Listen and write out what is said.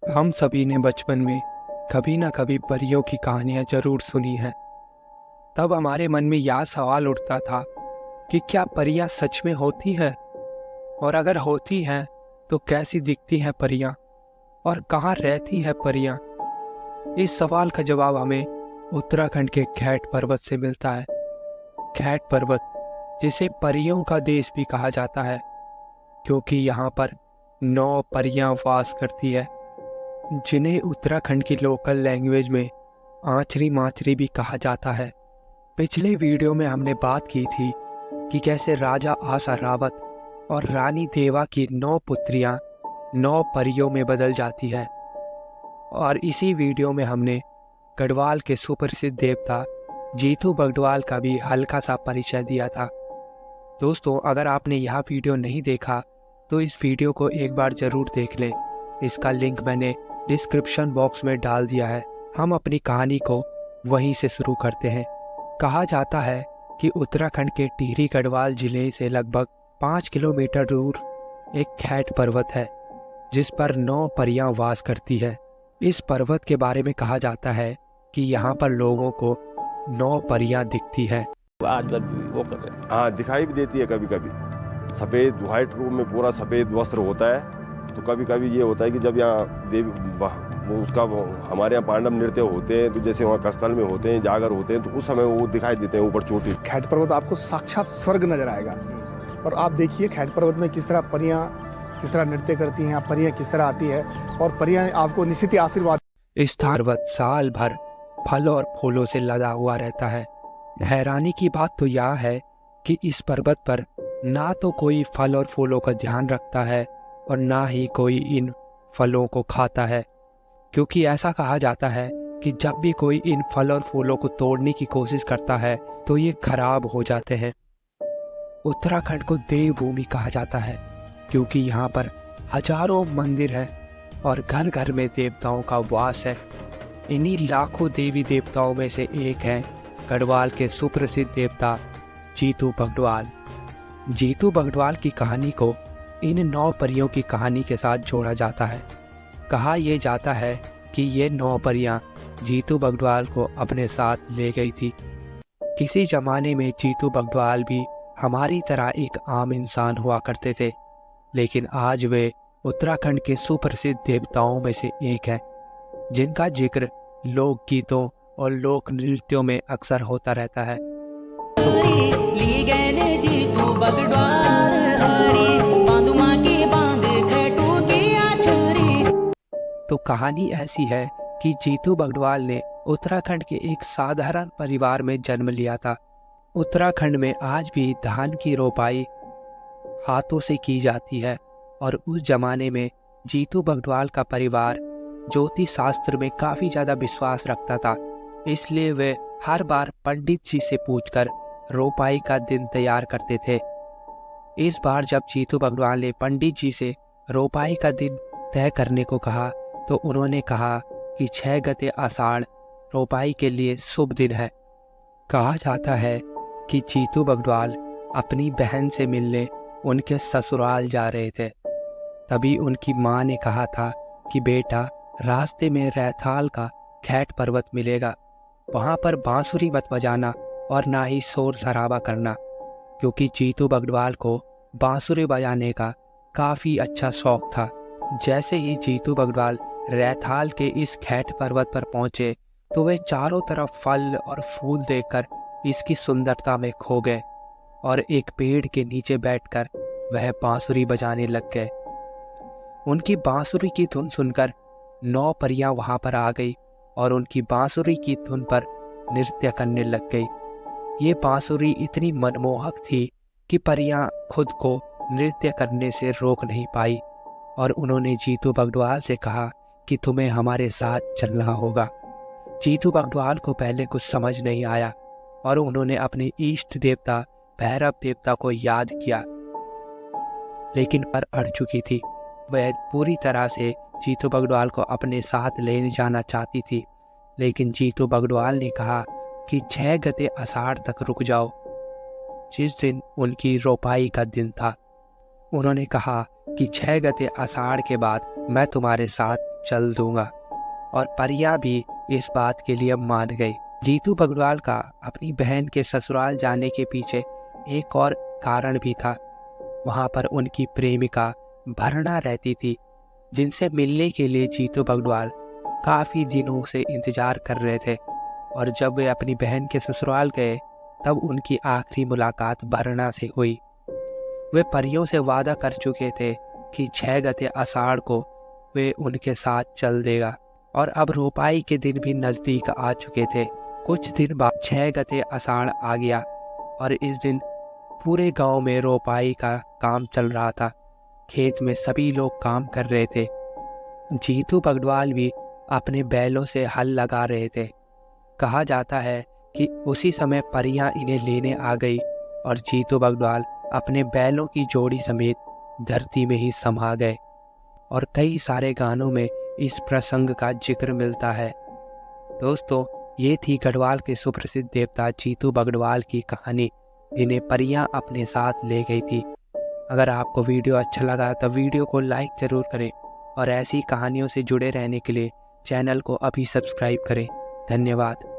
हम सभी ने बचपन में कभी ना कभी परियों की कहानियां जरूर सुनी हैं। तब हमारे मन में यह सवाल उठता था कि क्या परियां सच में होती हैं, और अगर होती हैं तो कैसी दिखती हैं परियां, और कहाँ रहती हैं परियां। इस सवाल का जवाब हमें उत्तराखंड के खैट पर्वत से मिलता है। खैट पर्वत, जिसे परियों का देश भी कहा जाता है, क्योंकि यहाँ पर 9 परियां वास करती है, जिन्हें उत्तराखंड की लोकल लैंग्वेज में आंचरी माचरी भी कहा जाता है। पिछले वीडियो में हमने बात की थी कि कैसे राजा आसा रावत और रानी देवा की 9 पुत्रियां 9 परियों में बदल जाती है, और इसी वीडियो में हमने गढ़वाल के सुप्रसिद्ध देवता जीतू बगड़वाल का भी हल्का सा परिचय दिया था। दोस्तों, अगर आपने यह वीडियो नहीं देखा तो इस वीडियो को एक बार ज़रूर देख लें। इसका लिंक मैंने डिस्क्रिप्शन बॉक्स में डाल दिया है। हम अपनी कहानी को वहीं से शुरू करते हैं। कहा जाता है कि उत्तराखंड के टिहरी गढ़वाल जिले से लगभग 5 किलोमीटर दूर एक खैट पर्वत है, जिस पर 9 परियां वास करती है। इस पर्वत के बारे में कहा जाता है कि यहाँ पर लोगों को 9 परियां दिखती है। आज बार वो कर रहे हैं। हाँ, दिखाई भी देती है कभी कभी। सफ़ेद व्हाइट रूम में पूरा सफ़ेद वस्त्र होता है। तो कभी कभी ये होता है कि जब यहाँ देवी हमारे यहाँ पांडव नृत्य होते हैं, तो जैसे वहाँ कस्तल में होते हैं, जागर होते हैं, तो उस समय वो दिखाई देते हैं ऊपर चोटी। खैट पर्वत आपको साक्षात स्वर्ग नजर आएगा। और आप देखिए खैट पर्वत में किस तरह परियां किस तरह नृत्य करती हैं, परियां किस तरह आती है, और परियां आपको निश्चित ही आशीर्वाद। इस पर्वत साल भर फल और फूलों से लदा हुआ रहता है। हैरानी की बात तो यह है कि इस पर्वत पर ना तो कोई फल और फूलों का ध्यान रखता है और ना ही कोई इन फलों को खाता है, क्योंकि ऐसा कहा जाता है कि जब भी कोई इन फल और फूलों को तोड़ने की कोशिश करता है तो ये खराब हो जाते हैं। उत्तराखंड को देवभूमि कहा जाता है, क्योंकि यहाँ पर हजारों मंदिर हैं और घर घर में देवताओं का वास है। इन्हीं लाखों देवी देवताओं में से एक है गढ़वाल के सुप्रसिद्ध देवता जीतू बगड़वाल। जीतू बगड़वाल की कहानी को इन 9 परियों की कहानी के साथ जोड़ा जाता है। कहा यह जाता है कि ये 9 परियां जीतू बगड़वाल को अपने साथ ले गई थी। किसी जमाने में जीतू बगड़वाल भी हमारी तरह एक आम इंसान हुआ करते थे, लेकिन आज वे उत्तराखंड के सुप्रसिद्ध देवताओं में से एक हैं, जिनका जिक्र लोक गीतों और लोक नृत्यों में अक्सर होता रहता है। तो कहानी ऐसी है कि जीतू बगड़वाल ने उत्तराखंड के एक साधारण परिवार में जन्म लिया था। उत्तराखंड में आज भी धान की रोपाई हाथों से की जाती है, और उस जमाने में जीतू बगड़वाल का परिवार ज्योतिष शास्त्र में काफ़ी ज़्यादा विश्वास रखता था। इसलिए वे हर बार पंडित जी से पूछकर रोपाई का दिन तैयार करते थे। इस बार जब जीतू बगड़वाल ने पंडित जी से रोपाई का दिन तय करने को कहा, तो उन्होंने कहा कि 6 गते आषाढ़ रोपाई के लिए शुभ दिन है। कहा जाता है कि जीतू बगड़वाल अपनी बहन से मिलने उनके ससुराल जा रहे थे। तभी उनकी माँ ने कहा था कि बेटा, रास्ते में रैथाल का खैट पर्वत मिलेगा, वहाँ पर बांसुरी मत बजाना और ना ही शोर शराबा करना, क्योंकि जीतू बगड़वाल को बांसुरी बजाने का काफ़ी अच्छा शौक था। जैसे ही जीतू बगड़वाल रैथाल के इस खैट पर्वत पर पहुँचे, तो वे चारों तरफ फल और फूल देखकर इसकी सुंदरता में खो गए, और एक पेड़ के नीचे बैठकर वह बांसुरी बजाने लग गए। उनकी बांसुरी की धुन सुनकर 9 परियां वहां पर आ गई और उनकी बांसुरी की धुन पर नृत्य करने लग गई। ये बांसुरी इतनी मनमोहक थी कि परियां खुद को नृत्य करने से रोक नहीं पाई, और उन्होंने जीतू बगड़वाल से कहा कि तुम्हें हमारे साथ चलना होगा। जीतू बगड़वाल को पहले कुछ समझ नहीं आया, और उन्होंने अपने इष्ट देवता भैरव देवता को याद किया, लेकिन पर अड़ चुकी थी। वह पूरी तरह से जीतू बगड़वाल को अपने साथ ले जाना चाहती थी, लेकिन जीतू बगड़वाल ने कहा कि 6 गते आषाढ़ तक रुक जाओ, जिस दिन उनकी रोपाई का दिन था। उन्होंने कहा कि 6 गते आषाढ़ के बाद मैं तुम्हारे साथ चल दूंगा। और परियां भी इस बात के लिए मान गई। जीतू बगड़वाल का अपनी बहन के ससुराल जाने के पीछे एक और कारण भी था। वहाँ पर उनकी प्रेमिका भरना रहती थी, जिनसे मिलने के लिए जीतू बगड़वाल काफ़ी दिनों से इंतज़ार कर रहे थे। और जब वे अपनी बहन के ससुराल गए तब उनकी आखिरी मुलाकात भरना से हुई। वे परियों से वादा कर चुके थे कि 6 गते आषाढ़ को वे उनके साथ चल देगा। और अब रोपाई के दिन भी नज़दीक आ चुके थे। कुछ दिन बाद 6 गते आषाढ़ आ गया और इस दिन पूरे गांव में रोपाई का काम चल रहा था। खेत में सभी लोग काम कर रहे थे। जीतू बगड़वाल भी अपने बैलों से हल लगा रहे थे। कहा जाता है कि उसी समय परियां इन्हें लेने आ गई और जीतू बगड़वाल अपने बैलों की जोड़ी समेत धरती में ही समा गए। और कई सारे गानों में इस प्रसंग का जिक्र मिलता है। दोस्तों, ये थी गढ़वाल के सुप्रसिद्ध देवता जीतू बगड़वाल की कहानी, जिन्हें परियां अपने साथ ले गई थी। अगर आपको वीडियो अच्छा लगा तो वीडियो को लाइक ज़रूर करें और ऐसी कहानियों से जुड़े रहने के लिए चैनल को अभी सब्सक्राइब करें। धन्यवाद।